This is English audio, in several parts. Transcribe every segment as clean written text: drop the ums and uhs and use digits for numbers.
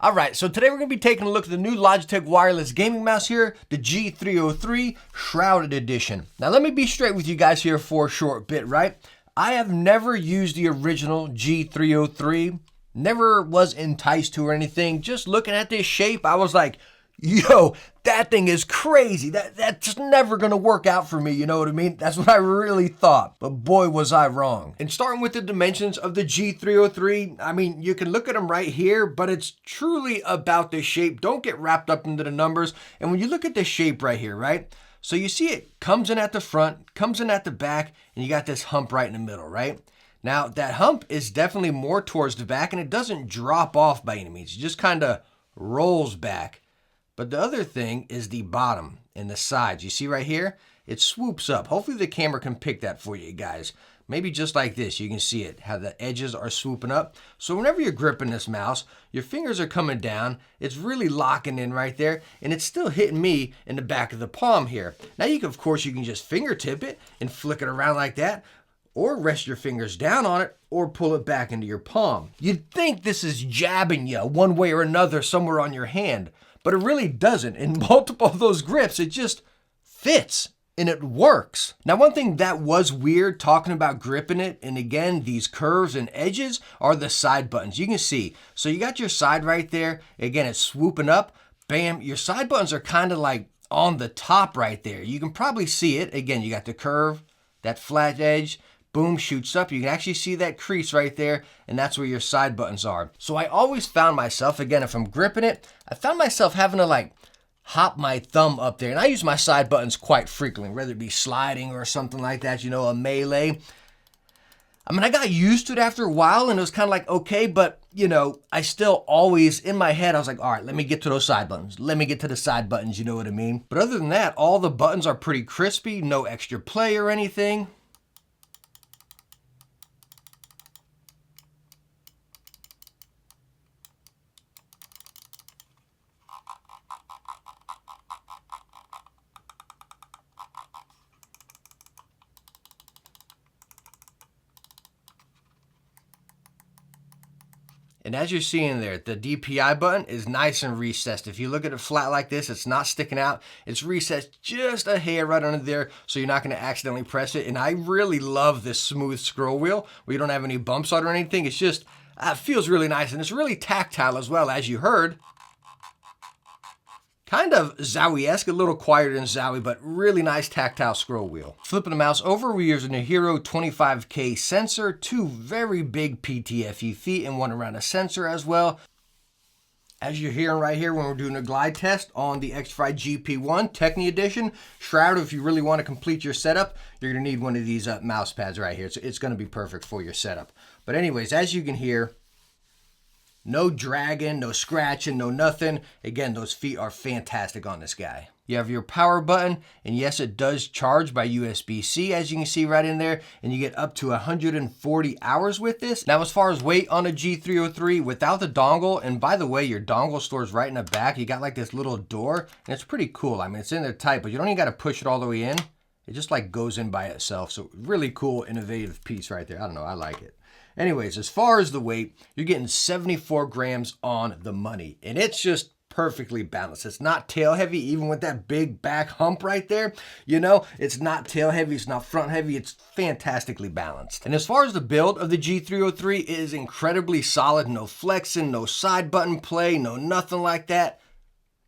Alright, so today we're going to be taking a look at the new Logitech wireless gaming mouse here, the G303 Shrouded Edition. Now let me be straight with you guys here for a short bit, right? I have never used the original G303, never was enticed to or anything. Just looking at this shape, I was like, yo, that thing is crazy. That's never gonna work out for me, you know what I mean? That's what I really thought, but boy was I wrong. And starting with the dimensions of the G303, I mean, you can look at them right here, but it's truly about the shape. Don't get wrapped up into the numbers. And when you look at the shape right here, right? So you see it comes in at the front, comes in at the back, and you got this hump right in the middle, right? Now, that hump is definitely more towards the back, and it doesn't drop off by any means. It just kind of rolls back. But the other thing is the bottom and the sides. You see right here? It swoops up. Hopefully the camera can pick that for you guys. Maybe just like this, you can see it, how the edges are swooping up. So whenever you're gripping this mouse, your fingers are coming down. It's really locking in right there, and it's still hitting me in the back of the palm here. Now, of course, you can just fingertip it and flick it around like that, or rest your fingers down on it, or pull it back into your palm. You'd think this is jabbing you one way or another somewhere on your hand, but it really doesn't. In multiple of those grips, it just fits and it works. Now, one thing that was weird talking about gripping it, and again, these curves and edges, are the side buttons. You can see, so you got your side right there. Again, it's swooping up. Bam, your side buttons are kind of like on the top right there. You can probably see it. Again, you got the curve, that flat edge. Boom, shoots up. You can actually see that crease right there, and that's where your side buttons are. So I always found myself, again, if I'm gripping it, I found myself having to like hop my thumb up there. And I use my side buttons quite frequently, whether it be sliding or something like that, you know, a melee. I mean, I got used to it after a while, and it was kind of like, okay, but, you know, I still always, in my head, I was like, all right, let me get to those side buttons. Let me get to the side buttons, you know what I mean? But other than that, all the buttons are pretty crispy, no extra play or anything. And as you're seeing there, the DPI button is nice and recessed. If you look at it flat like this, it's not sticking out. It's recessed just a hair right under there, so you're not going to accidentally press it. And I really love this smooth scroll wheel where you don't have any bumps on it or anything. It's just, it feels really nice, and it's really tactile as well, as you heard. Kind of Zowie-esque, a little quieter than Zowie, but really nice tactile scroll wheel. Flipping the mouse over, we're using a Hero 25K sensor, two very big PTFE feet, and one around a sensor as well. As you're hearing right here when we're doing a glide test on the Shroud GP1 Techne Edition, Shroud, if you really want to complete your setup, you're going to need one of these mouse pads right here. So it's going to be perfect for your setup. But anyways, as you can hear, no dragging, no scratching, no nothing. Again, those feet are fantastic on this guy. You have your power button, and yes, it does charge by USB-C, as you can see right in there, and you get up to 140 hours with this. Now, as far as weight on a G303, without the dongle, and by the way, your dongle stores right in the back, you got like this little door, and it's pretty cool. I mean, it's in there tight, but you don't even got to push it all the way in. It just like goes in by itself, so really cool, innovative piece right there. I don't know, I like it. Anyways, as far as the weight, you're getting 74 grams on the money, and it's just perfectly balanced. It's not tail heavy, even with that big back hump right there. You know, it's not tail heavy, it's not front heavy, it's fantastically balanced. And as far as the build of the G303, it is incredibly solid. No flexing, no side button play, no nothing like that.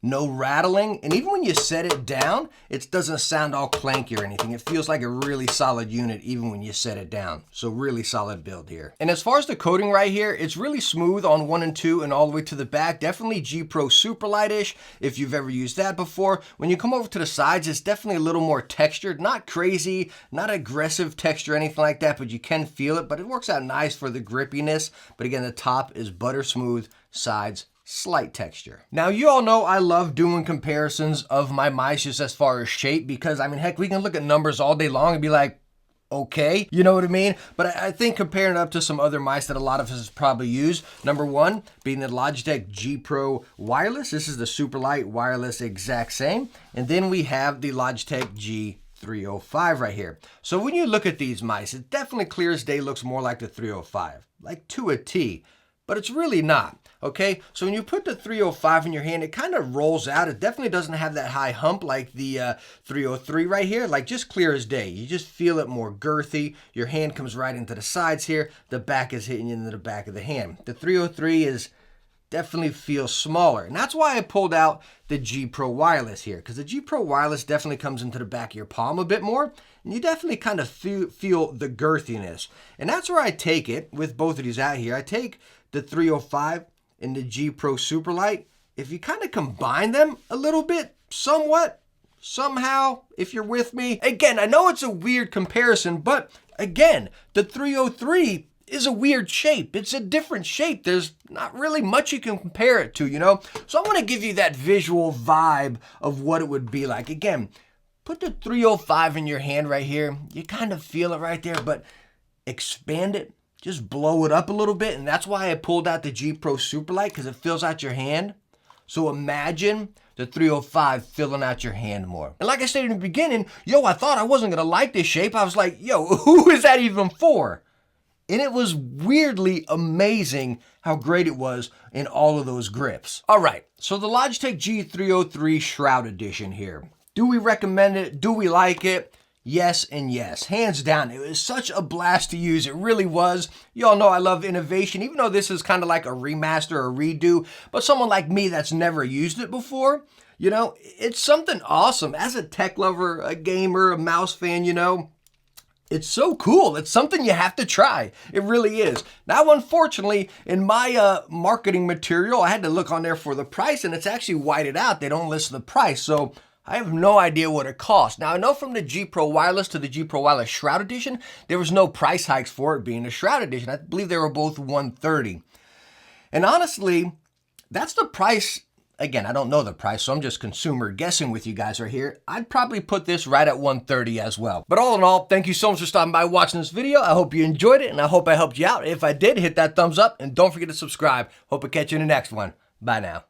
No rattling, and even when you set it down, it doesn't sound all clanky or anything. It feels like a really solid unit even when you set it down. So really solid build here. And as far as the coating right here, it's really smooth on 1 and 2 and all the way to the back. Definitely G Pro Superlight-ish if you've ever used that before. When you come over to the sides, it's definitely a little more textured. Not crazy, not aggressive texture or anything like that, but you can feel it. But it works out nice for the grippiness. But again, the top is butter smooth, sides slight texture. Now, you all know I love doing comparisons of my mice just as far as shape, because I mean, heck, we can look at numbers all day long and be like, okay, you know what I mean? But I think comparing it up to some other mice that a lot of us probably use, number one being the Logitech G Pro wireless. This is the super light wireless, exact same. And then we have the Logitech G305 right here. So when you look at these mice, it definitely clear as day looks more like the 305, like to a T. but it's really not. Okay, so when you put the 305 in your hand, it kind of rolls out. It definitely doesn't have that high hump like the 303 right here, like just clear as day. You just feel it more girthy. Your hand comes right into the sides here. The back is hitting you into the back of the hand. The 303 is definitely feels smaller. And that's why I pulled out the G Pro Wireless here, because the G Pro Wireless definitely comes into the back of your palm a bit more, and you definitely kind of feel the girthiness. And that's where I take it with both of these out here. I take the 305 and the G Pro Superlight. If you kind of combine them a little bit, somewhat, somehow, if you're with me. Again, I know it's a weird comparison, but again, the 303 is a weird shape. It's a different shape. There's not really much you can compare it to, you know? So I want to give you that visual vibe of what it would be like. Again, put the 305 in your hand right here. You kind of feel it right there, but expand it. Just blow it up a little bit, and that's why I pulled out the G Pro Superlight, because it fills out your hand. So imagine the 305 filling out your hand more. And like I said in the beginning, yo, I thought I wasn't gonna like this shape. I was like, yo, who is that even for? And it was weirdly amazing how great it was in all of those grips. All right, so the Logitech G303 Shroud Edition here. Do we recommend it? Do we like it? Yes and yes, hands down. It was such a blast to use. It really was. You all know I love innovation, even though this is kind of like a remaster or redo. But someone like me that's never used it before, you know, it's something awesome. As a tech lover, a gamer, a mouse fan, you know, it's so cool. It's something you have to try. It really is. Now, unfortunately, in my marketing material, I had to look on there for the price, and it's actually whited out. They don't list the price, so I have no idea what it costs. Now, I know from the G Pro Wireless to the G Pro Wireless Shroud Edition, there was no price hikes for it being a Shroud Edition. I believe they were both $130. And honestly, that's the price. Again, I don't know the price, so I'm just consumer guessing with you guys right here. I'd probably put this right at $130 as well. But all in all, thank you so much for stopping by watching this video. I hope you enjoyed it, and I hope I helped you out. If I did, hit that thumbs up, and don't forget to subscribe. Hope to catch you in the next one. Bye now.